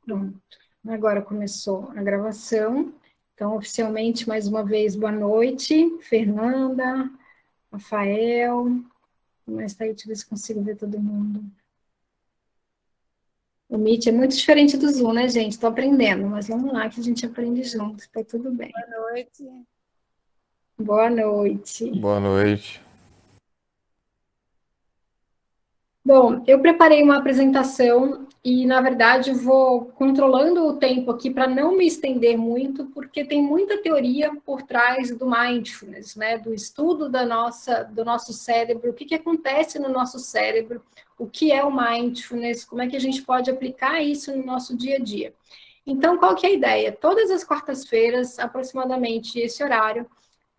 Pronto. Agora começou a gravação. Então, oficialmente, mais uma vez, boa noite, Fernanda, Rafael. Mas tá aí, deixa eu ver se consigo ver todo mundo. O Meet é muito diferente do Zoom, né, gente? Estou aprendendo, mas vamos lá que a gente aprende junto, tá tudo bem. Boa noite. Boa noite. Boa noite. Bom, eu preparei uma apresentação e, na verdade, vou controlando o tempo aqui para não me estender muito, porque tem muita teoria por trás do mindfulness, né? Do estudo do nosso cérebro, o que acontece no nosso cérebro, o que é o mindfulness, como é que a gente pode aplicar isso no nosso dia a dia. Então, qual que é a ideia? Todas as quartas-feiras, aproximadamente esse horário,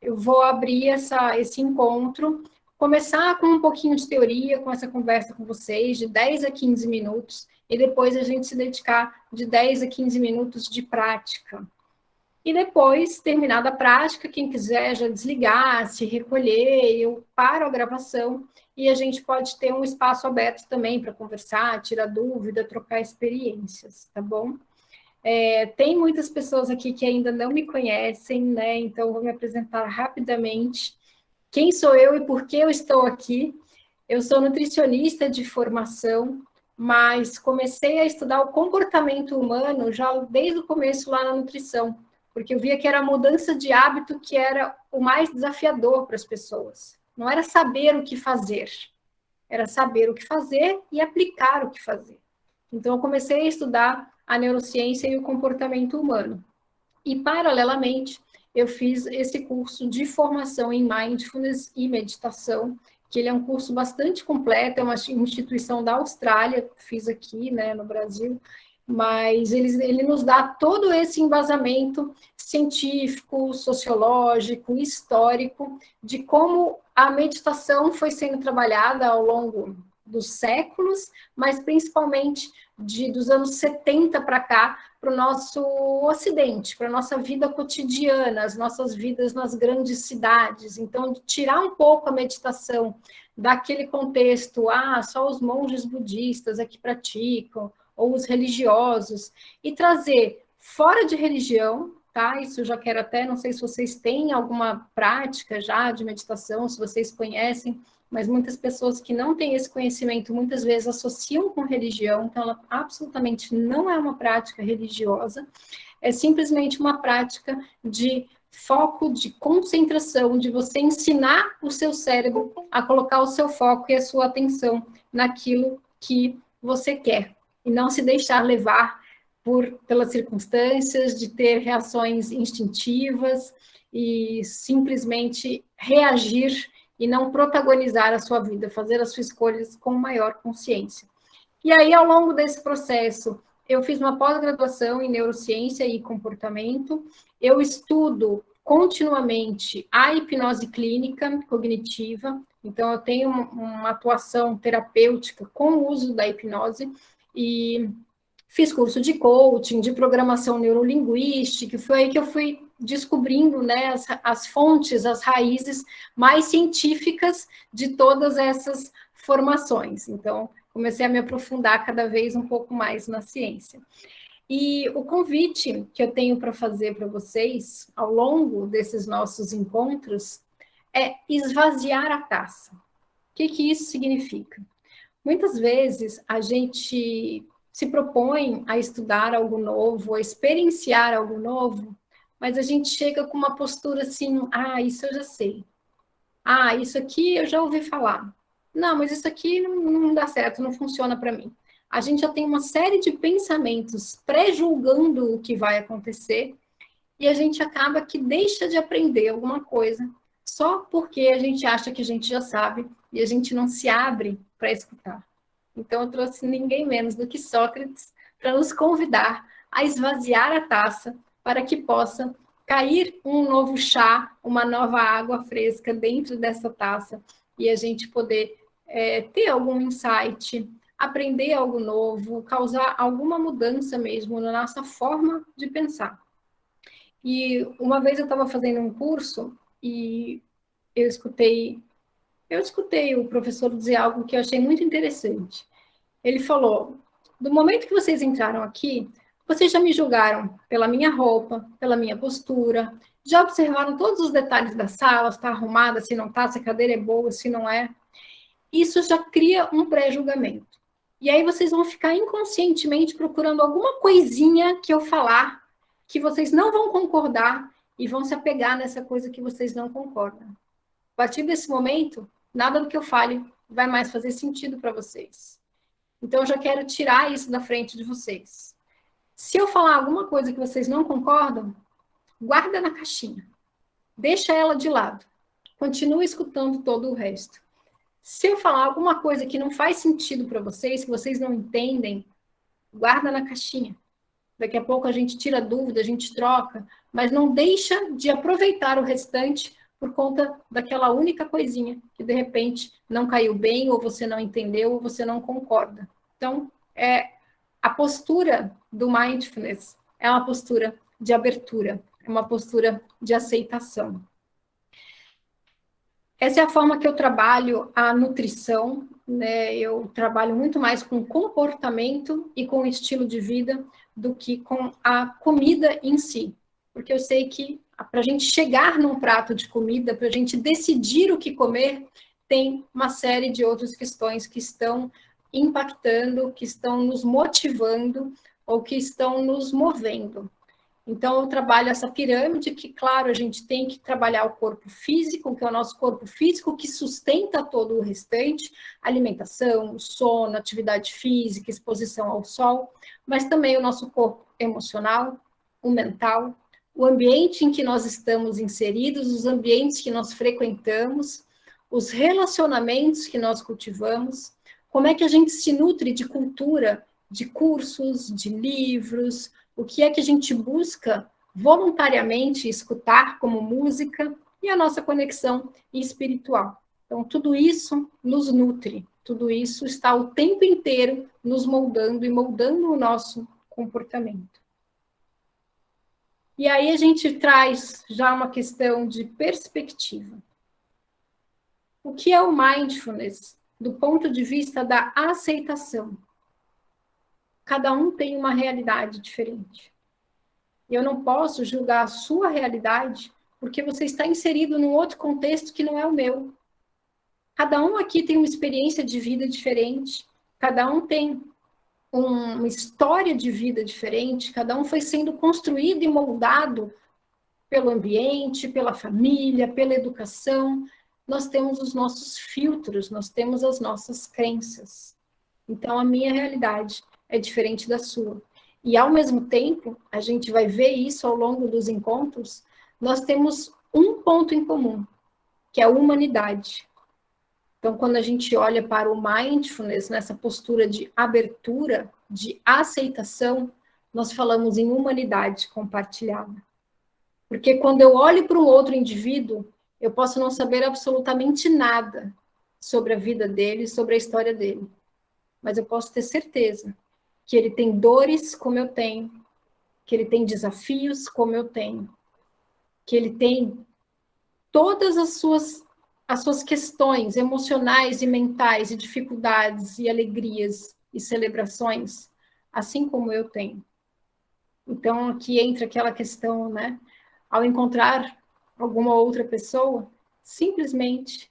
eu vou abrir esse encontro, começar com um pouquinho de teoria, com essa conversa com vocês, de 10 a 15 minutos, e depois a gente se dedicar de 10 a 15 minutos de prática. E depois, terminada a prática, quem quiser já desligar, se recolher, eu paro a gravação e a gente pode ter um espaço aberto também para conversar, tirar dúvida, trocar experiências, tá bom? Tem muitas pessoas aqui que ainda não me conhecem, né? Então, vou me apresentar rapidamente. Quem sou eu e por que eu estou aqui? Eu sou nutricionista de formação, mas comecei a estudar o comportamento humano já desde o começo lá na nutrição, porque eu via que era a mudança de hábito que era o mais desafiador para as pessoas. Não era saber o que fazer, era saber o que fazer e aplicar o que fazer. Então, eu comecei a estudar a neurociência e o comportamento humano. E, paralelamente, eu fiz esse curso de formação em Mindfulness e Meditação, que ele é um curso bastante completo, é uma instituição da Austrália, fiz aqui, né, no Brasil, mas ele nos dá todo esse embasamento científico, sociológico, histórico, de como a meditação foi sendo trabalhada ao longo dos séculos, mas principalmente dos anos 70 para cá, para o nosso ocidente, para a nossa vida cotidiana, as nossas vidas nas grandes cidades. Então, tirar um pouco a meditação daquele contexto, só os monges budistas é que praticam, ou os religiosos, e trazer fora de religião, tá? Isso eu já quero até, não sei se vocês têm alguma prática já de meditação, se vocês conhecem, mas muitas pessoas que não têm esse conhecimento muitas vezes associam com religião, então ela absolutamente não é uma prática religiosa, é simplesmente uma prática de foco, de concentração, de você ensinar o seu cérebro a colocar o seu foco e a sua atenção naquilo que você quer, e não se deixar levar pelas circunstâncias, de ter reações instintivas e simplesmente reagir e não protagonizar a sua vida, fazer as suas escolhas com maior consciência. E aí, ao longo desse processo, eu fiz uma pós-graduação em neurociência e comportamento, eu estudo continuamente a hipnose clínica cognitiva, então eu tenho uma atuação terapêutica com o uso da hipnose, e fiz curso de coaching, de programação neurolinguística, foi aí que eu fui descobrindo, né, as fontes, as raízes mais científicas de todas essas formações. Então, comecei a me aprofundar cada vez um pouco mais na ciência. E o convite que eu tenho para fazer para vocês, ao longo desses nossos encontros, é esvaziar a taça. O que isso significa? Muitas vezes a gente se propõe a estudar algo novo, a experienciar algo novo, mas a gente chega com uma postura assim, isso eu já sei. Isso aqui eu já ouvi falar. Não, mas isso aqui não dá certo, não funciona para mim. A gente já tem uma série de pensamentos pré-julgando o que vai acontecer e a gente acaba que deixa de aprender alguma coisa só porque a gente acha que a gente já sabe e a gente não se abre para escutar. Então, eu trouxe ninguém menos do que Sócrates para nos convidar a esvaziar a taça para que possa cair um novo chá, uma nova água fresca dentro dessa taça e a gente poder ter algum insight, aprender algo novo, causar alguma mudança mesmo na nossa forma de pensar. E uma vez eu estava fazendo um curso e eu escutei o professor dizer algo que eu achei muito interessante. Ele falou: do momento que vocês entraram aqui, Vocês já me julgaram pela minha roupa, pela minha postura, já observaram todos os detalhes da sala, se está arrumada, se não está, se a cadeira é boa, se não é. Isso já cria um pré-julgamento. E aí vocês vão ficar inconscientemente procurando alguma coisinha que eu falar, que vocês não vão concordar e vão se apegar nessa coisa que vocês não concordam. A partir desse momento, nada do que eu fale vai mais fazer sentido para vocês. Então, eu já quero tirar isso da frente de vocês. Se eu falar alguma coisa que vocês não concordam, guarda na caixinha. Deixa ela de lado. Continua escutando todo o resto. Se eu falar alguma coisa que não faz sentido para vocês, que vocês não entendem, guarda na caixinha. Daqui a pouco a gente tira dúvida, a gente troca, mas não deixa de aproveitar o restante por conta daquela única coisinha que, de repente, não caiu bem, ou você não entendeu, ou você não concorda. Então, a postura do mindfulness é uma postura de abertura, é uma postura de aceitação. Essa é a forma que eu trabalho a nutrição, né? Eu trabalho muito mais com comportamento e com estilo de vida do que com a comida em si. Porque eu sei que para a gente chegar num prato de comida, para a gente decidir o que comer, tem uma série de outras questões que estão impactando, que estão nos motivando ou que estão nos movendo. Então, eu trabalho essa pirâmide que, claro, a gente tem que trabalhar o corpo físico, que é o nosso corpo físico que sustenta todo o restante, alimentação, sono, atividade física, exposição ao sol, mas também o nosso corpo emocional, o mental, o ambiente em que nós estamos inseridos, os ambientes que nós frequentamos, os relacionamentos que nós cultivamos, como é que a gente se nutre de cultura, de cursos, de livros, o que é que a gente busca voluntariamente escutar como música e a nossa conexão espiritual. Então, tudo isso nos nutre, tudo isso está o tempo inteiro nos moldando e moldando o nosso comportamento. E aí a gente traz já uma questão de perspectiva. O que é o mindfulness do ponto de vista da aceitação? Cada um tem uma realidade diferente. E eu não posso julgar a sua realidade porque você está inserido num outro contexto que não é o meu. Cada um aqui tem uma experiência de vida diferente, cada um tem uma história de vida diferente, cada um foi sendo construído e moldado pelo ambiente, pela família, pela educação. Nós temos os nossos filtros, nós temos as nossas crenças. Então, a minha realidade é diferente da sua. E, ao mesmo tempo, a gente vai ver isso ao longo dos encontros, nós temos um ponto em comum, que é a humanidade. Então, quando a gente olha para o mindfulness, nessa postura de abertura, de aceitação, nós falamos em humanidade compartilhada. Porque quando eu olho para um outro indivíduo, eu posso não saber absolutamente nada sobre a vida dele, sobre a história dele. Mas eu posso ter certeza que ele tem dores como eu tenho, que ele tem desafios como eu tenho, que ele tem todas as suas questões emocionais e mentais, e dificuldades, e alegrias, e celebrações, assim como eu tenho. Então, aqui entra aquela questão, né? Ao encontrar alguma outra pessoa, simplesmente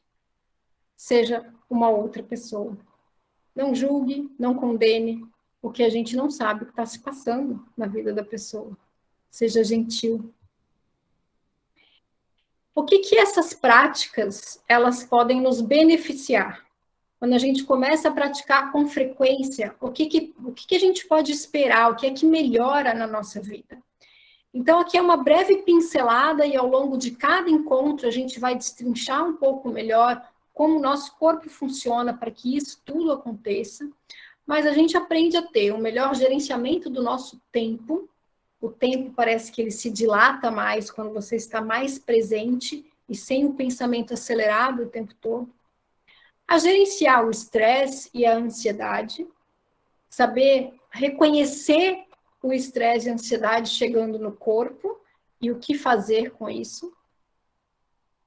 seja uma outra pessoa. Não julgue, não condene, porque a gente não sabe o que está se passando na vida da pessoa. Seja gentil. O que essas práticas elas podem nos beneficiar? Quando a gente começa a praticar com frequência, o que a gente pode esperar? O que é que melhora na nossa vida? Então, aqui é uma breve pincelada e ao longo de cada encontro a gente vai destrinchar um pouco melhor como o nosso corpo funciona para que isso tudo aconteça, mas a gente aprende a ter um melhor gerenciamento do nosso tempo. O tempo parece que ele se dilata mais quando você está mais presente e sem o pensamento acelerado o tempo todo. A gerenciar o estresse e a ansiedade, saber reconhecer o estresse e a ansiedade chegando no corpo e o que fazer com isso.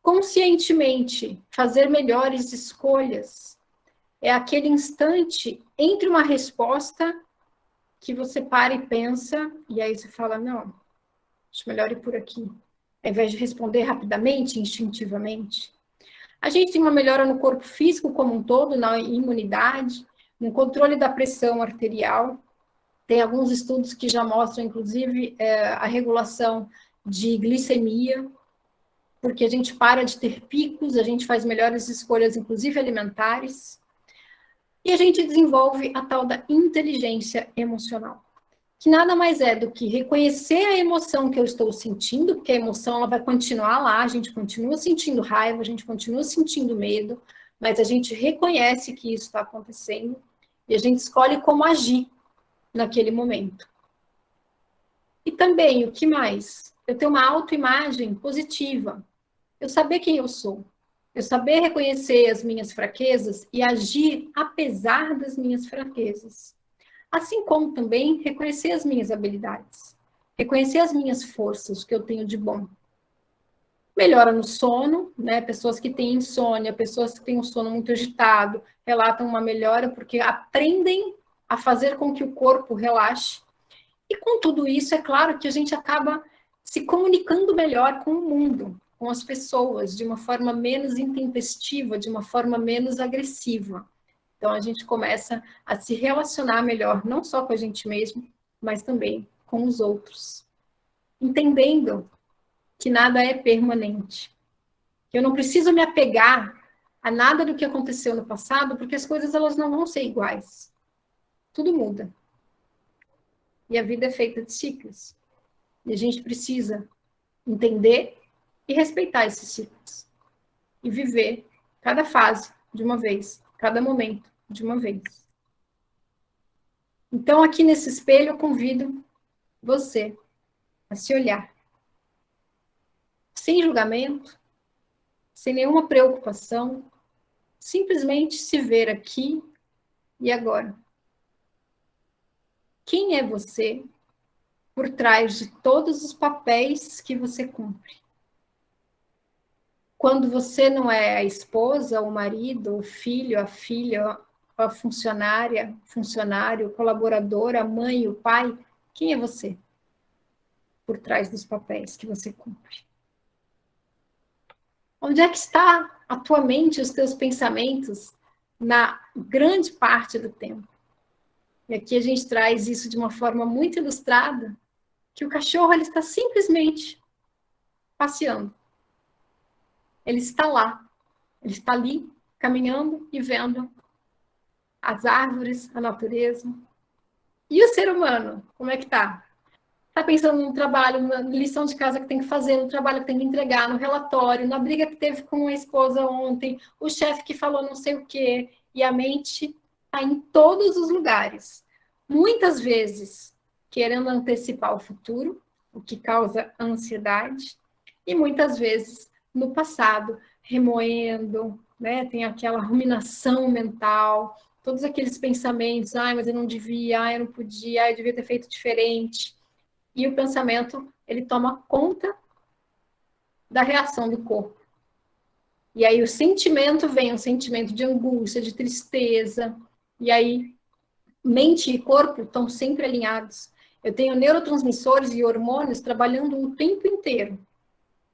Conscientemente, fazer melhores escolhas. É aquele instante entre uma resposta que você para e pensa, e aí você fala, não, acho melhor ir por aqui, ao invés de responder rapidamente, instintivamente. A gente tem uma melhora no corpo físico como um todo, na imunidade, no controle da pressão arterial. Tem alguns estudos que já mostram, inclusive, a regulação de glicemia, porque a gente para de ter picos, a gente faz melhores escolhas, inclusive alimentares, e a gente desenvolve a tal da inteligência emocional, que nada mais é do que reconhecer a emoção que eu estou sentindo, porque a emoção ela vai continuar lá, a gente continua sentindo raiva, a gente continua sentindo medo, mas a gente reconhece que isso está acontecendo e a gente escolhe como agir naquele momento. E também, o que mais? Eu tenho uma autoimagem positiva, eu saber quem eu sou, eu saber reconhecer as minhas fraquezas e agir apesar das minhas fraquezas. Assim como também reconhecer as minhas habilidades, reconhecer as minhas forças, o que eu tenho de bom. Melhora no sono, né? Pessoas que têm insônia, pessoas que têm um sono muito agitado, relatam uma melhora porque aprendem a fazer com que o corpo relaxe. E com tudo isso, é claro que a gente acaba se comunicando melhor com o mundo, com as pessoas, de uma forma menos intempestiva, de uma forma menos agressiva. Então, a gente começa a se relacionar melhor, não só com a gente mesmo, mas também com os outros. Entendendo que nada é permanente. Eu não preciso me apegar a nada do que aconteceu no passado, porque as coisas elas não vão ser iguais. Tudo muda. E a vida é feita de ciclos. E a gente precisa entender e respeitar esses ciclos. E viver cada fase de uma vez, cada momento de uma vez. Então, aqui nesse espelho, eu convido você a se olhar, sem julgamento, sem nenhuma preocupação, simplesmente se ver aqui e agora. Quem é você por trás de todos os papéis que você cumpre? Quando você não é a esposa, o marido, o filho, a filha, a funcionária, funcionário, o colaborador, a mãe, o pai, quem é você por trás dos papéis que você cumpre? Onde é que está a tua mente, os teus pensamentos na grande parte do tempo? E aqui a gente traz isso de uma forma muito ilustrada, que o cachorro ele está simplesmente passeando. Ele está lá, ele está ali, caminhando e vendo as árvores, a natureza. E o ser humano, como é que está? Está pensando no trabalho, na lição de casa que tem que fazer, no trabalho que tem que entregar, no relatório, na briga que teve com a esposa ontem, o chefe que falou não sei o quê, e a mente está em todos os lugares. Muitas vezes querendo antecipar o futuro, o que causa ansiedade, e muitas vezes no passado, remoendo, né? Tem aquela ruminação mental, todos aqueles pensamentos, ai, mas eu não devia, ai, eu não podia, ai, eu devia ter feito diferente. E o pensamento, ele toma conta da reação do corpo. E aí o sentimento vem, um sentimento de angústia, de tristeza, e aí mente e corpo estão sempre alinhados. Eu tenho neurotransmissores e hormônios trabalhando o tempo inteiro.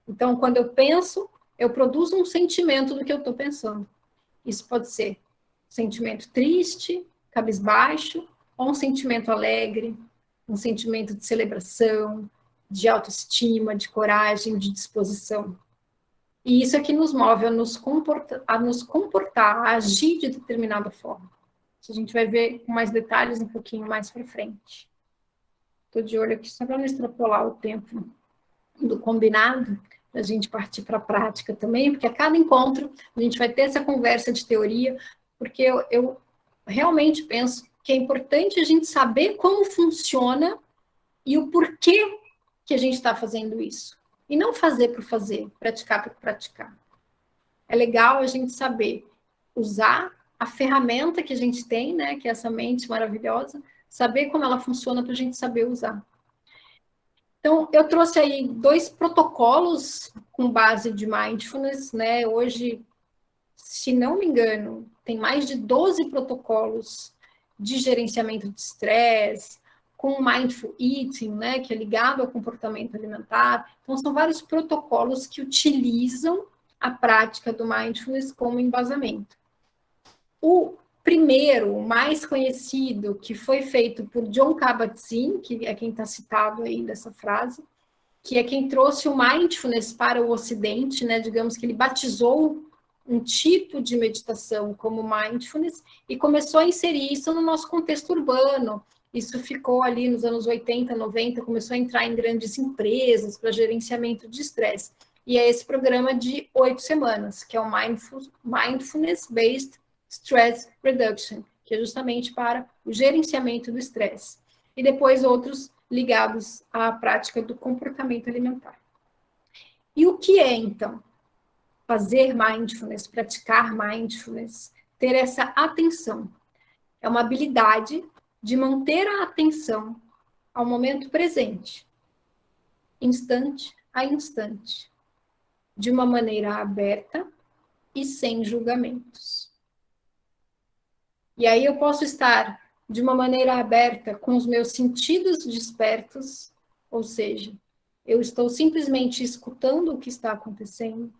Então, quando eu penso, eu produzo um sentimento do que eu estou pensando. Isso pode ser um sentimento triste, cabisbaixo, ou um sentimento alegre, um sentimento de celebração, de autoestima, de coragem, de disposição. E isso é que nos move a nos comportar, a agir de determinada forma. Isso a gente vai ver com mais detalhes um pouquinho mais para frente. Estou de olho aqui só para não extrapolar o tempo do combinado, para a gente partir para a prática também, porque a cada encontro a gente vai ter essa conversa de teoria, porque eu realmente penso que é importante a gente saber como funciona e o porquê que a gente está fazendo isso. E não fazer por fazer, praticar por praticar. É legal a gente saber usar a ferramenta que a gente tem, né, que é essa mente maravilhosa, saber como ela funciona para a gente saber usar. Então, eu trouxe aí 2 protocolos com base de mindfulness, né? Hoje, se não me engano, tem mais de 12 protocolos de gerenciamento de estresse, com o Mindful Eating, né, que é ligado ao comportamento alimentar. Então, são vários protocolos que utilizam a prática do Mindfulness como embasamento. O primeiro, o mais conhecido, que foi feito por Jon Kabat-Zinn, que é quem está citado aí dessa frase, que é quem trouxe o Mindfulness para o Ocidente, né? Digamos que ele batizou um tipo de meditação como Mindfulness e começou a inserir isso no nosso contexto urbano. Isso ficou ali nos anos 80, 90, começou a entrar em grandes empresas para gerenciamento de estresse. E é esse programa de 8 semanas, que é o Mindfulness Based Stress Reduction, que é justamente para o gerenciamento do estresse. E depois outros ligados à prática do comportamento alimentar. E o que é, então, fazer mindfulness, praticar mindfulness, ter essa atenção? É uma habilidade de manter a atenção ao momento presente, instante a instante, de uma maneira aberta e sem julgamentos. E aí eu posso estar de uma maneira aberta com os meus sentidos despertos, ou seja, eu estou simplesmente escutando o que está acontecendo,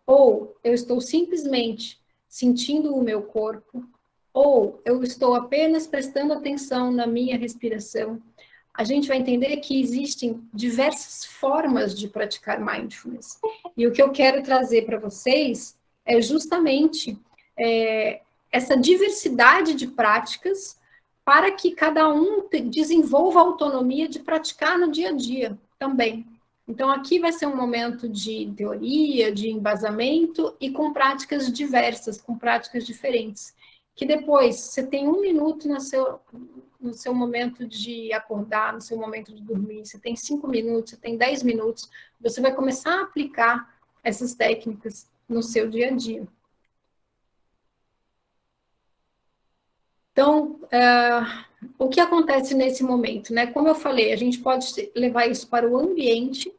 ou eu estou simplesmente sentindo o meu corpo, ou eu estou apenas prestando atenção na minha respiração. A gente vai entender que existem diversas formas de praticar mindfulness. E o que eu quero trazer para vocês é justamente essa diversidade de práticas para que cada um desenvolva a autonomia de praticar no dia a dia também. Então, aqui vai ser um momento de teoria, de embasamento e com práticas diversas, com práticas diferentes. Que depois você tem 1 minuto no seu momento de acordar, no seu momento de dormir, você tem 5 minutos, você tem 10 minutos, você vai começar a aplicar essas técnicas no seu dia a dia. Então, o que acontece nesse momento, né? Como eu falei, a gente pode levar isso para o ambiente,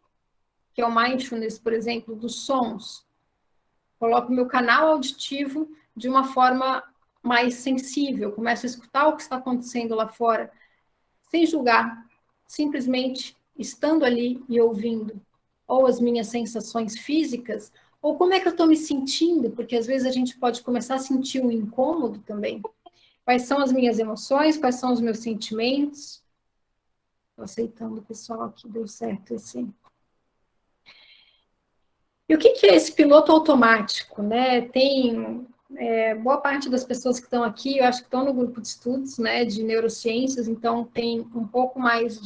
que é o mindfulness, por exemplo, dos sons. Coloco meu canal auditivo de uma forma mais sensível, começo a escutar o que está acontecendo lá fora, sem julgar, simplesmente estando ali e ouvindo, ou as minhas sensações físicas, ou como é que eu estou me sentindo, porque às vezes a gente pode começar a sentir um incômodo também. Quais são as minhas emoções, quais são os meus sentimentos? Estou aceitando o pessoal aqui, deu certo esse. E o que é esse piloto automático, né? Tem boa parte das pessoas que estão aqui, eu acho que estão no grupo de estudos, né, de neurociências, então tem um pouco mais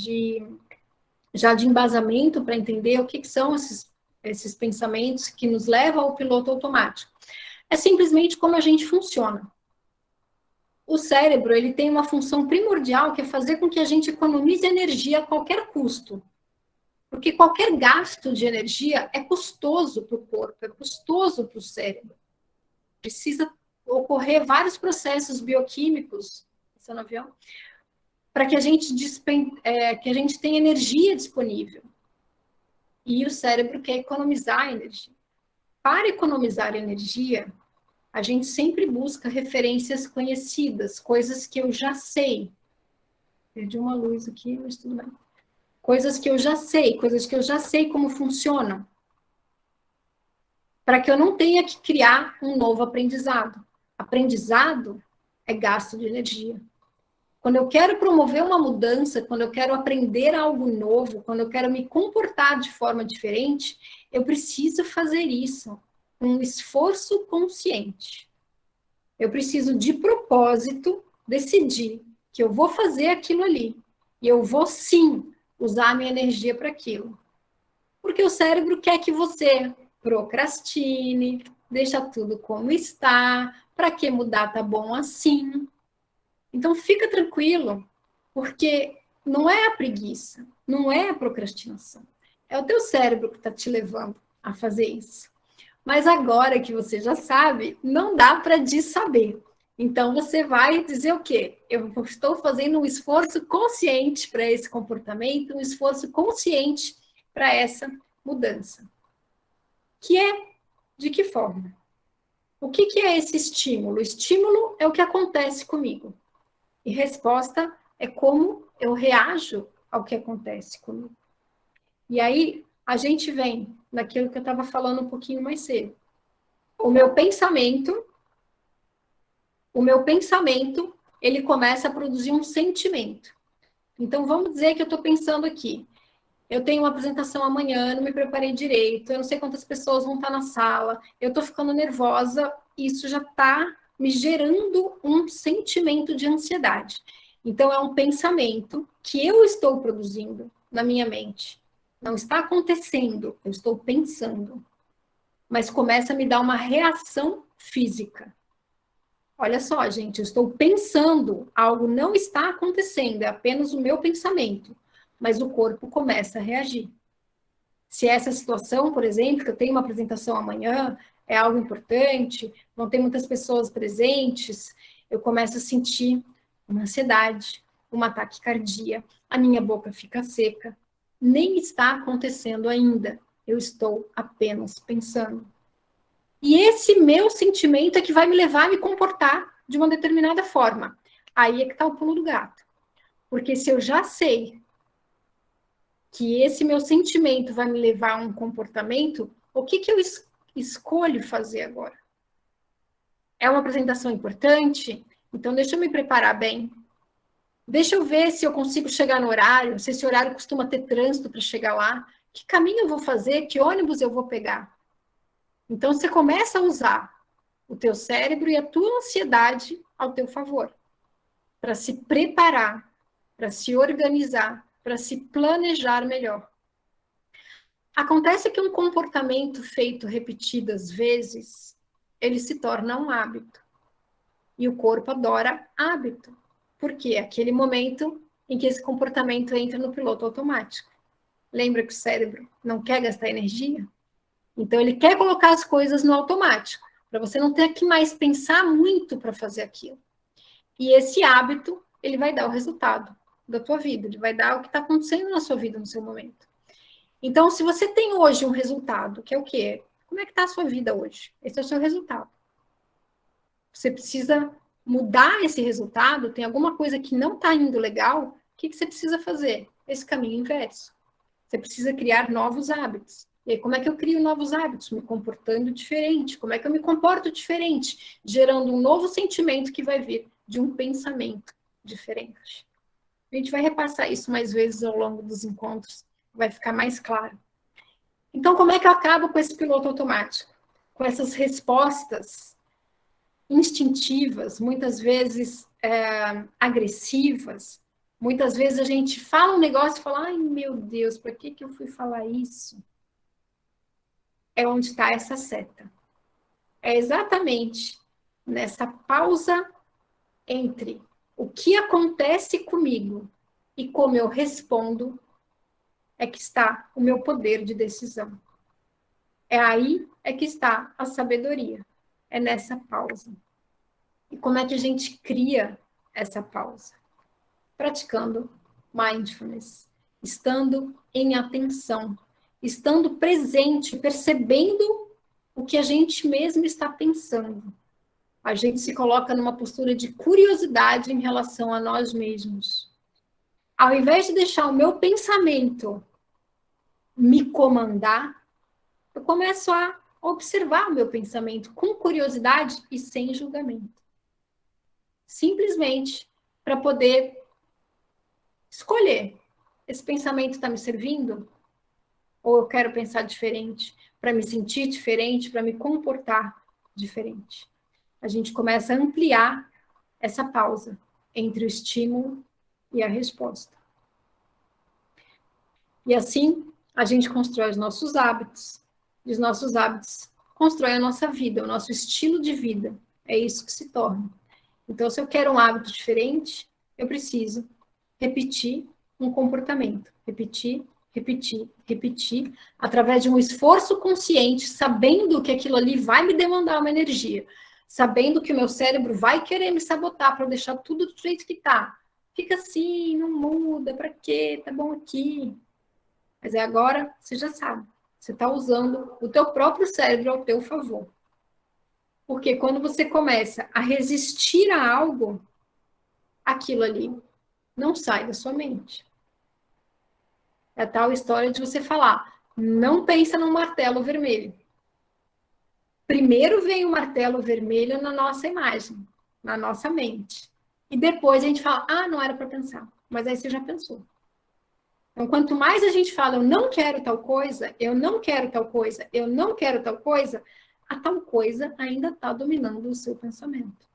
já de embasamento para entender o que são esses pensamentos que nos levam ao piloto automático. É simplesmente como a gente funciona. O cérebro, ele tem uma função primordial, que é fazer com que a gente economize energia a qualquer custo. Porque qualquer gasto de energia é custoso para o corpo, é custoso para o cérebro. Precisa ocorrer vários processos bioquímicos, no avião, para que a gente tenha energia disponível. E o cérebro quer economizar energia. Para economizar energia, a gente sempre busca referências conhecidas, coisas que eu já sei. Perdi uma luz aqui, mas tudo bem. Coisas que eu já sei como funcionam. Para que eu não tenha que criar um novo aprendizado. Aprendizado é gasto de energia. Quando eu quero promover uma mudança, quando eu quero aprender algo novo, quando eu quero me comportar de forma diferente, eu preciso fazer isso com um esforço consciente. Eu preciso, de propósito, decidir que eu vou fazer aquilo ali. E eu vou, sim, usar a minha energia para aquilo. Porque o cérebro quer que você procrastine, deixa tudo como está, para que mudar, tá bom assim. Então, fica tranquilo, porque não é a preguiça, não é a procrastinação. É o teu cérebro que está te levando a fazer isso. Mas agora que você já sabe, não dá para saber. Então, você vai dizer o quê? Eu estou fazendo um esforço consciente para esse comportamento, um esforço consciente para essa mudança. Que é de que forma? O que é esse estímulo? O estímulo é o que acontece comigo. E resposta é como eu reajo ao que acontece comigo. E aí, a gente vem naquilo que eu estava falando um pouquinho mais cedo. O meu pensamento, ele começa a produzir um sentimento. Então, vamos dizer que eu estou pensando aqui. Eu tenho uma apresentação amanhã, não me preparei direito, eu não sei quantas pessoas vão estar na sala, eu estou ficando nervosa, isso já está me gerando um sentimento de ansiedade. Então, é um pensamento que eu estou produzindo na minha mente. Não está acontecendo, eu estou pensando. Mas começa a me dar uma reação física. Olha só, gente, eu estou pensando, algo não está acontecendo, é apenas o meu pensamento, mas o corpo começa a reagir. Se essa situação, por exemplo, que eu tenho uma apresentação amanhã, é algo importante, não tem muitas pessoas presentes, eu começo a sentir uma ansiedade, uma taquicardia, a minha boca fica seca. Nem está acontecendo ainda, eu estou apenas pensando. E esse meu sentimento é que vai me levar a me comportar de uma determinada forma. Aí é que está o pulo do gato. Porque se eu já sei que esse meu sentimento vai me levar a um comportamento, o que eu escolho fazer agora? É uma apresentação importante? Então, deixa eu me preparar bem. Deixa eu ver se eu consigo chegar no horário, se esse horário costuma ter trânsito para chegar lá, que caminho eu vou fazer, que ônibus eu vou pegar. Então, você começa a usar o teu cérebro e a tua ansiedade ao teu favor, para se preparar, para se organizar, para se planejar melhor. Acontece que um comportamento feito repetidas vezes, ele se torna um hábito. E o corpo adora hábito. Porque é aquele momento em que esse comportamento entra no piloto automático. Lembra que o cérebro não quer gastar energia? Então, ele quer colocar as coisas no automático, para você não ter que mais pensar muito para fazer aquilo. E esse hábito, ele vai dar o resultado da tua vida, ele vai dar o que está acontecendo na sua vida no seu momento. Então, se você tem hoje um resultado, que é o quê? Como é que está a sua vida hoje? Esse é o seu resultado. Você precisa mudar esse resultado, tem alguma coisa que não está indo legal, o que você precisa fazer? Esse caminho inverso. Você precisa criar novos hábitos. E aí, como é que eu crio novos hábitos? Me comportando diferente. Como é que eu me comporto diferente? Gerando um novo sentimento que vai vir de um pensamento diferente. A gente vai repassar isso mais vezes ao longo dos encontros, vai ficar mais claro. Então, como é que eu acabo com esse piloto automático? Com essas respostas instintivas, muitas vezes agressivas. Muitas vezes a gente fala um negócio e fala, ai meu Deus, para que eu fui falar isso? É onde está essa seta. É exatamente nessa pausa entre o que acontece comigo e como eu respondo é que está o meu poder de decisão. É aí é que está a sabedoria. É nessa pausa. E como é que a gente cria essa pausa? Praticando mindfulness, estando em atenção, estando presente, percebendo o que a gente mesmo está pensando. A gente se coloca numa postura de curiosidade em relação a nós mesmos. Ao invés de deixar o meu pensamento me comandar, eu começo a observar o meu pensamento com curiosidade e sem julgamento. Simplesmente para poder escolher. Esse pensamento está me servindo? Ou eu quero pensar diferente, para me sentir diferente, para me comportar diferente? A gente começa a ampliar essa pausa entre o estímulo e a resposta. E assim, a gente constrói os nossos hábitos, e os nossos hábitos constroem a nossa vida, o nosso estilo de vida. É isso que se torna. Então, se eu quero um hábito diferente, eu preciso repetir um comportamento. Repetir, repetir, repetir, através de um esforço consciente, sabendo que aquilo ali vai me demandar uma energia, sabendo que o meu cérebro vai querer me sabotar para deixar tudo do jeito que está. Fica assim, não muda, para quê? Tá bom aqui. Mas é agora, você já sabe. Você está usando o teu próprio cérebro ao teu favor. Porque quando você começa a resistir a algo, aquilo ali não sai da sua mente. É a tal história de você falar, não pensa num martelo vermelho. Primeiro vem o martelo vermelho na nossa imagem, na nossa mente. E depois a gente fala, não era para pensar. Mas aí você já pensou. Então, quanto mais a gente fala, eu não quero tal coisa, eu não quero tal coisa, eu não quero tal coisa, a tal coisa ainda está dominando o seu pensamento.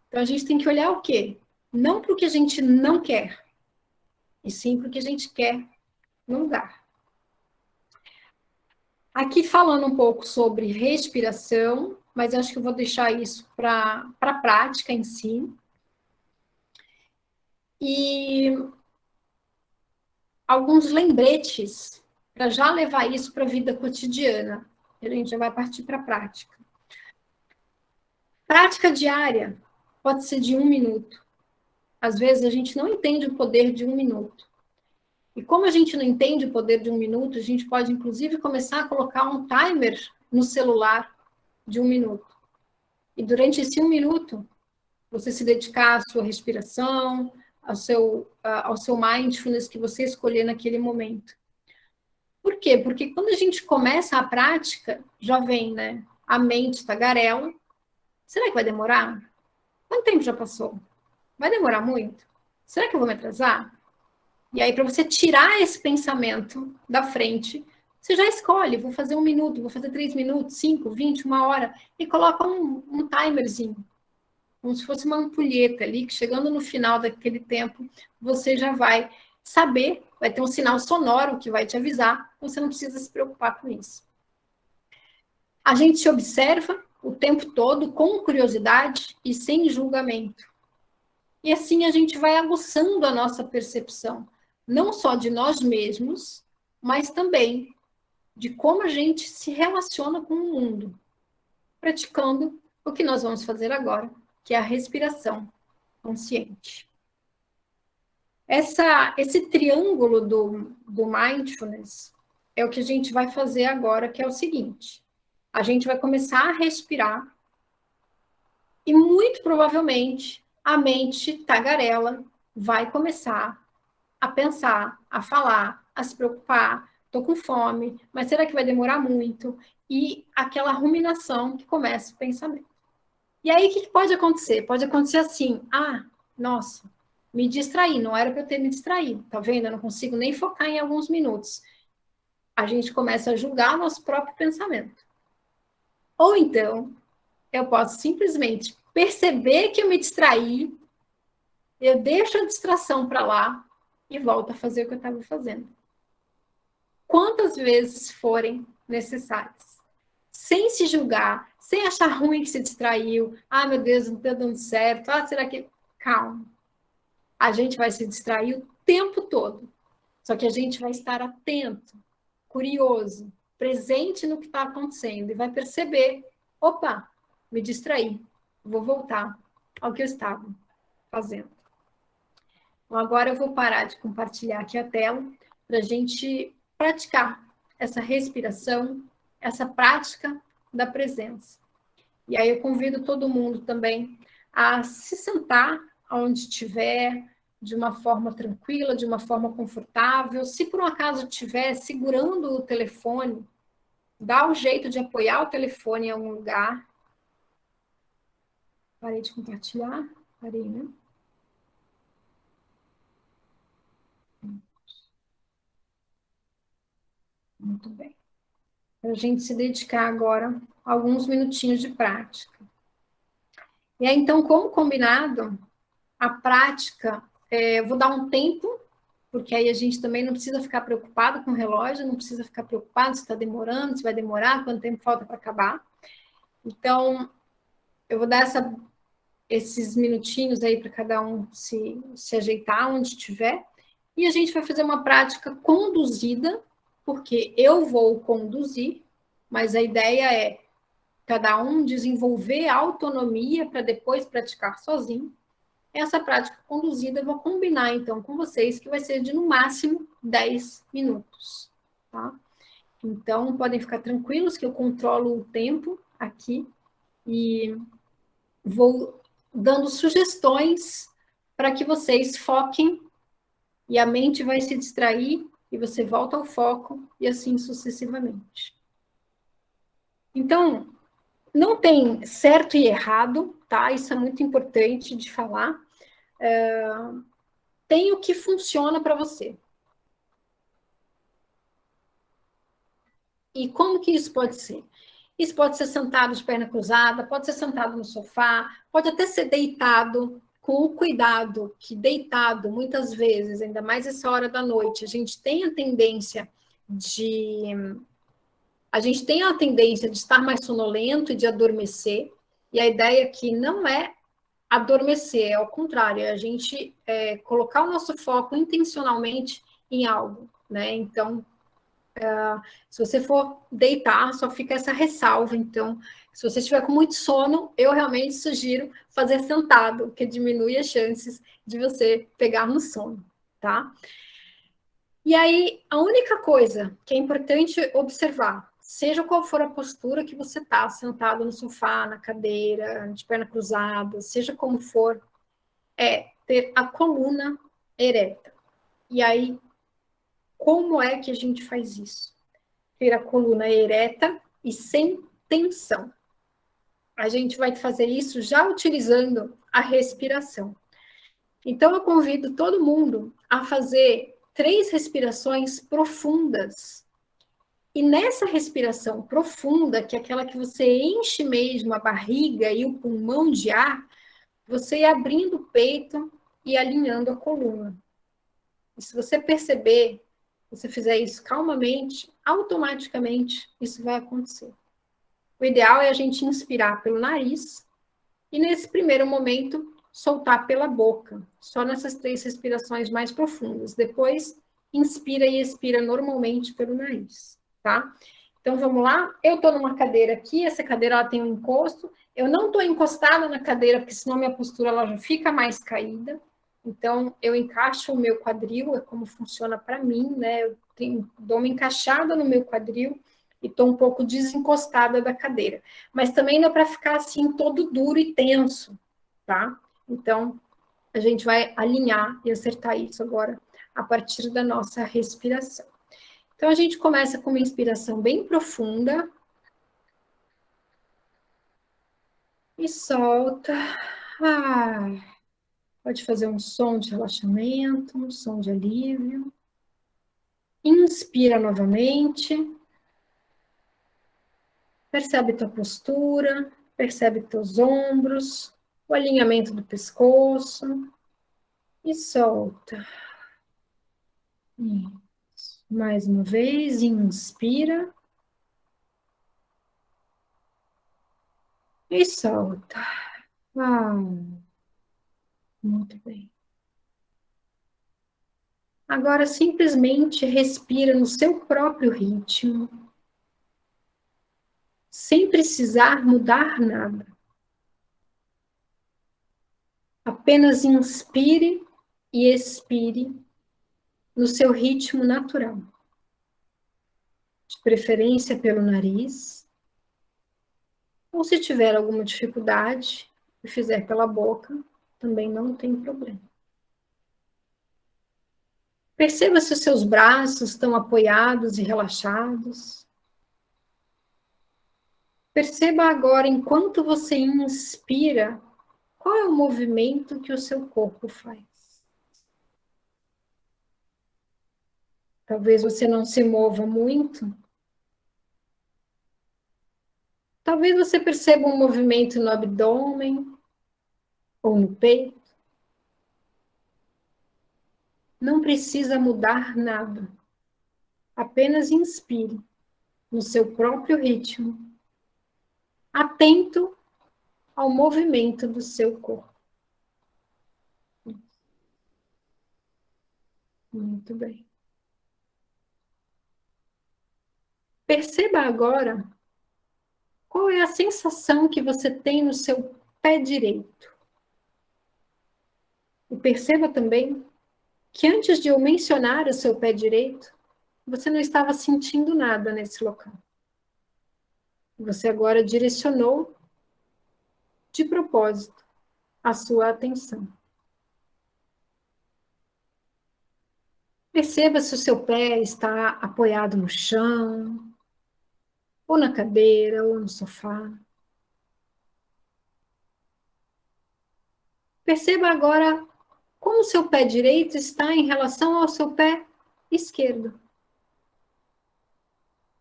Então, a gente tem que olhar o quê? Não para o que a gente não quer, e sim para o que a gente quer no lugar. Aqui falando um pouco sobre respiração, mas eu acho que eu vou deixar isso para a prática em si. E alguns lembretes para já levar isso para a vida cotidiana. A gente já vai partir para a prática. Prática diária pode ser de 1 minuto. Às vezes a gente não entende o poder de 1 minuto. E como a gente não entende o poder de 1 minuto, a gente pode inclusive começar a colocar um timer no celular de 1 minuto. E durante esse 1 minuto, você se dedicar à sua respiração, ao seu mindfulness que você escolher naquele momento. Por quê? Porque quando a gente começa a prática, já vem, né? A mente tagarela. Será que vai demorar? Quanto tempo já passou? Vai demorar muito? Será que eu vou me atrasar? E aí, para você tirar esse pensamento da frente, você já escolhe, vou fazer 1 minuto, vou fazer 3 minutos, 5, 20, 1 hora, e coloca um timerzinho, como se fosse uma ampulheta ali, que chegando no final daquele tempo, você já vai saber, vai ter um sinal sonoro que vai te avisar, você não precisa se preocupar com isso. A gente se observa o tempo todo com curiosidade e sem julgamento. E assim a gente vai aguçando a nossa percepção, não só de nós mesmos, mas também de como a gente se relaciona com o mundo, praticando o que nós vamos fazer agora, que é a respiração consciente. Esse triângulo do mindfulness é o que a gente vai fazer agora, que é o seguinte: a gente vai começar a respirar e muito provavelmente a mente tagarela vai começar a pensar, a falar, a se preocupar. Estou com fome, mas será que vai demorar muito? E aquela ruminação que começa o pensamento. E aí, o que pode acontecer? Pode acontecer assim, nossa, me distraí, não era para eu ter me distraído, tá vendo? Eu não consigo nem focar em alguns minutos. A gente começa a julgar nosso próprio pensamento. Ou então, eu posso simplesmente perceber que eu me distraí, eu deixo a distração para lá e volto a fazer o que eu estava fazendo. Quantas vezes forem necessárias. Sem se julgar, sem achar ruim que se distraiu. Meu Deus, não está dando certo. Será que... Calma. A gente vai se distrair o tempo todo. Só que a gente vai estar atento, curioso, presente no que está acontecendo e vai perceber, opa, me distraí, vou voltar ao que eu estava fazendo. Então, agora eu vou parar de compartilhar aqui a tela para a gente praticar essa respiração, essa prática da presença. E aí eu convido todo mundo também a se sentar onde estiver, de uma forma tranquila, de uma forma confortável. Se por um acaso estiver segurando o telefone, dá um jeito de apoiar o telefone em algum lugar. Parei de compartilhar? Parei, né? Muito bem. Para a gente se dedicar agora a alguns minutinhos de prática. E aí, então, como combinado, a prática, eu vou dar um tempo, porque aí a gente também não precisa ficar preocupado com o relógio, não precisa ficar preocupado se está demorando, se vai demorar, quanto tempo falta para acabar. Então, eu vou dar esses minutinhos aí para cada um se ajeitar onde estiver, e a gente vai fazer uma prática conduzida, porque eu vou conduzir, mas a ideia é cada um desenvolver autonomia para depois praticar sozinho. Essa prática conduzida eu vou combinar então com vocês que vai ser de no máximo 10 minutos, tá? Então podem ficar tranquilos que eu controlo o tempo aqui e vou dando sugestões para que vocês foquem e a mente vai se distrair e você volta ao foco e assim sucessivamente. Então, não tem certo e errado, tá? Isso é muito importante de falar. Tem o que funciona para você. E como que isso pode ser? Isso pode ser sentado de perna cruzada, pode ser sentado no sofá, pode até ser deitado, com o cuidado que deitado, muitas vezes, ainda mais essa hora da noite, de a gente tem a tendência de estar mais sonolento e de adormecer, e a ideia aqui não é adormecer, é ao contrário, é a gente colocar o nosso foco intencionalmente em algo, né? Então, se você for deitar, só fica essa ressalva. Então, se você estiver com muito sono, eu realmente sugiro fazer sentado, que diminui as chances de você pegar no sono, tá? E aí, a única coisa que é importante observar, seja qual for a postura que você está, sentado no sofá, na cadeira, de perna cruzada, seja como for, é ter a coluna ereta. E aí, como é que a gente faz isso? Ter a coluna ereta e sem tensão. A gente vai fazer isso já utilizando a respiração. Então, eu convido todo mundo a fazer 3 respirações profundas. E nessa respiração profunda, que é aquela que você enche mesmo a barriga e o pulmão de ar, você ir abrindo o peito e alinhando a coluna. E se você perceber, você fizer isso calmamente, automaticamente isso vai acontecer. O ideal é a gente inspirar pelo nariz e, nesse primeiro momento, soltar pela boca, só nessas 3 respirações mais profundas. Depois, inspira e expira normalmente pelo nariz, tá? Então, vamos lá. Eu estou numa cadeira aqui, essa cadeira ela tem um encosto. Eu não estou encostada na cadeira, porque senão minha postura ela já fica mais caída. Então, eu encaixo o meu quadril, é como funciona para mim, né? Dou uma encaixada no meu quadril e estou um pouco desencostada da cadeira. Mas também não é para ficar assim todo duro e tenso, tá? Então, a gente vai alinhar e acertar isso agora a partir da nossa respiração. Então, a gente começa com uma inspiração bem profunda e solta. Ah, pode fazer um som de relaxamento, um som de alívio. Inspira novamente. Percebe tua postura, percebe teus ombros, o alinhamento do pescoço e solta. Isso. Mais uma vez, inspira e solta. Ah, muito bem. Agora simplesmente respira no seu próprio ritmo, sem precisar mudar nada. Apenas inspire e expire no seu ritmo natural. De preferência pelo nariz, ou se tiver alguma dificuldade e fizer pela boca, também não tem problema. Perceba se os seus braços estão apoiados e relaxados. Perceba agora, enquanto você inspira, qual é o movimento que o seu corpo faz. Talvez você não se mova muito. Talvez você perceba um movimento no abdômen ou no peito. Não precisa mudar nada. Apenas inspire no seu próprio ritmo, atento ao movimento do seu corpo. Muito bem. Perceba agora qual é a sensação que você tem no seu pé direito. E perceba também que antes de eu mencionar o seu pé direito, você não estava sentindo nada nesse local. Você agora direcionou de propósito a sua atenção. Perceba se o seu pé está apoiado no chão, ou na cadeira, ou no sofá. Perceba agora como o seu pé direito está em relação ao seu pé esquerdo.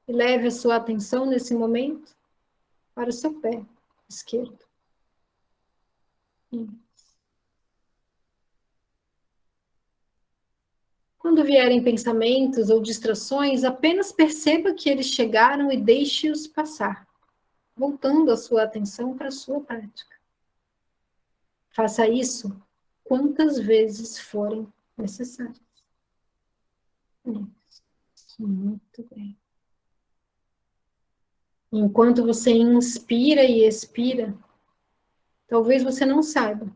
E leve a sua atenção nesse momento para o seu pé esquerdo. Quando vierem pensamentos ou distrações, apenas perceba que eles chegaram e deixe-os passar, voltando a sua atenção para a sua prática. Faça isso quantas vezes forem necessárias. Isso, muito bem. Enquanto você inspira e expira, talvez você não saiba,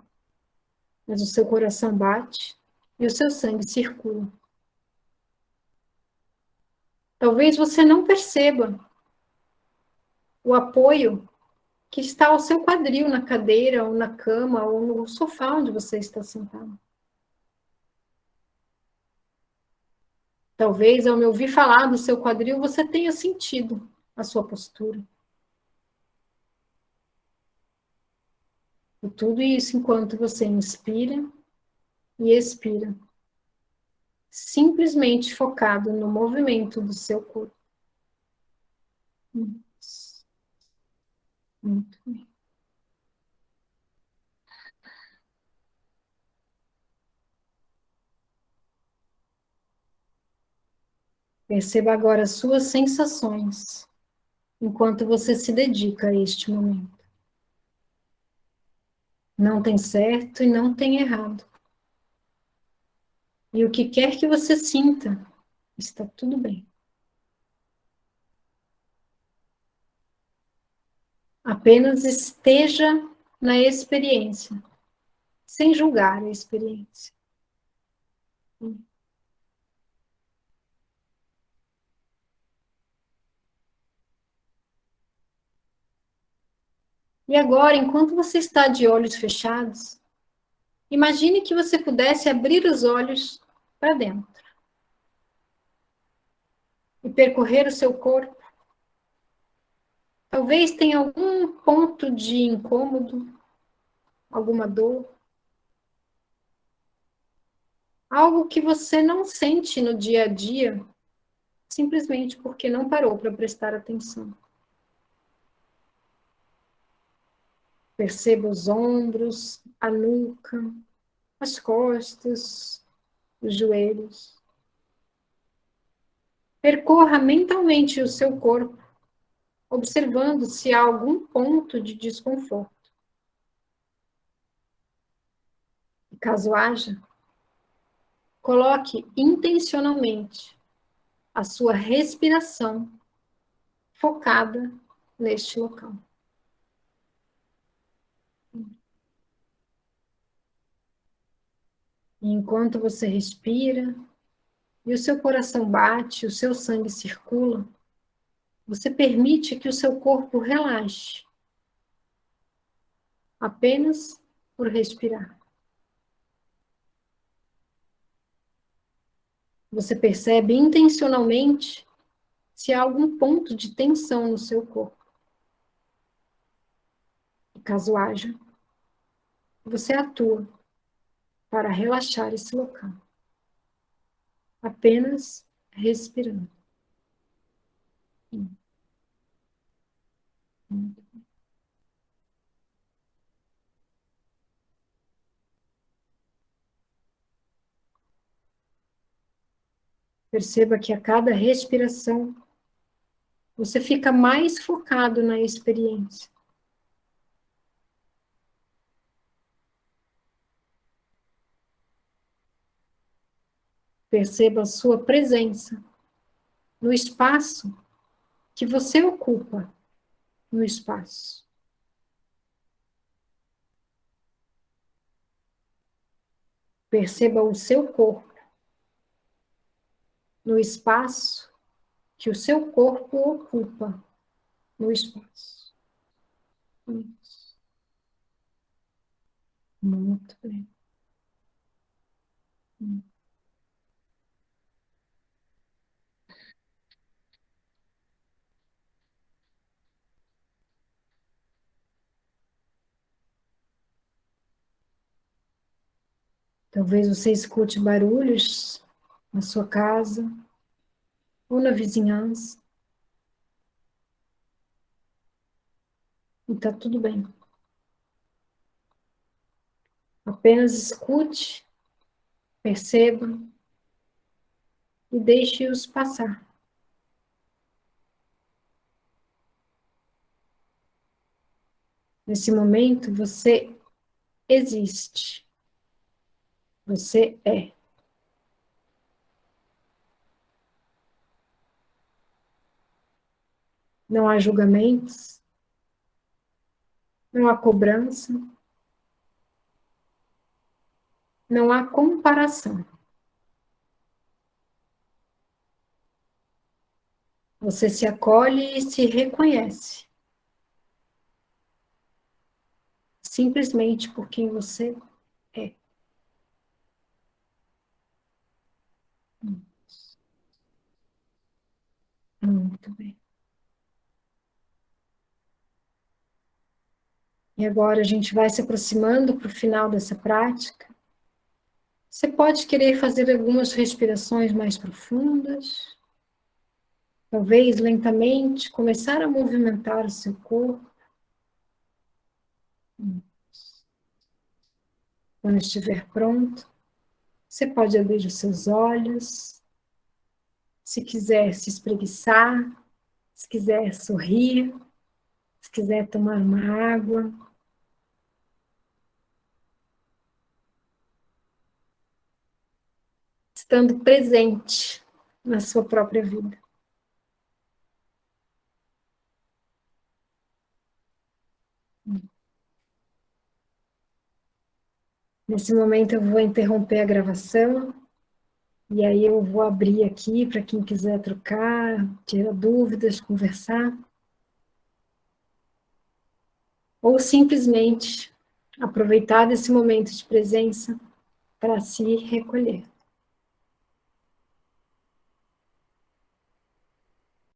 mas o seu coração bate e o seu sangue circula. Talvez você não perceba o apoio que está ao seu quadril na cadeira, ou na cama, ou no sofá onde você está sentado. Talvez, ao me ouvir falar do seu quadril, você tenha sentido a sua postura. E tudo isso enquanto você inspira e expira, simplesmente focado no movimento do seu corpo. Muito bem. Perceba agora as suas sensações, enquanto você se dedica a este momento. Não tem certo e não tem errado. E o que quer que você sinta, está tudo bem. Apenas esteja na experiência, sem julgar a experiência. E agora, enquanto você está de olhos fechados, imagine que você pudesse abrir os olhos para dentro e percorrer o seu corpo. Talvez tenha algum ponto de incômodo, alguma dor, algo que você não sente no dia a dia, simplesmente porque não parou para prestar atenção. Perceba os ombros, a nuca, as costas, os joelhos. Percorra mentalmente o seu corpo, observando se há algum ponto de desconforto. E caso haja, coloque intencionalmente a sua respiração focada neste local. E enquanto você respira e o seu coração bate, o seu sangue circula, você permite que o seu corpo relaxe, apenas por respirar. Você percebe intencionalmente se há algum ponto de tensão no seu corpo. E caso haja, você atua para relaxar esse local, apenas respirando. Perceba que a cada respiração você fica mais focado na experiência. Perceba a sua presença no espaço que você ocupa no espaço. Perceba o seu corpo no espaço que o seu corpo ocupa no espaço. Isso. Muito bem. Talvez você escute barulhos na sua casa ou na vizinhança. E tá tudo bem. Apenas escute, perceba e deixe-os passar. Nesse momento, você existe. Você é. Não há julgamentos, não há cobrança, não há comparação. Você se acolhe e se reconhece, simplesmente por quem você é. Muito bem. E agora a gente vai se aproximando para o final dessa prática. Você pode querer fazer algumas respirações mais profundas, talvez lentamente começar a movimentar o seu corpo. Quando estiver pronto, você pode abrir os seus olhos. Se quiser se espreguiçar, se quiser sorrir, se quiser tomar uma água. Estando presente na sua própria vida. Nesse momento eu vou interromper a gravação e aí eu vou abrir aqui para quem quiser trocar, tirar dúvidas, conversar. Ou simplesmente aproveitar desse momento de presença para se recolher.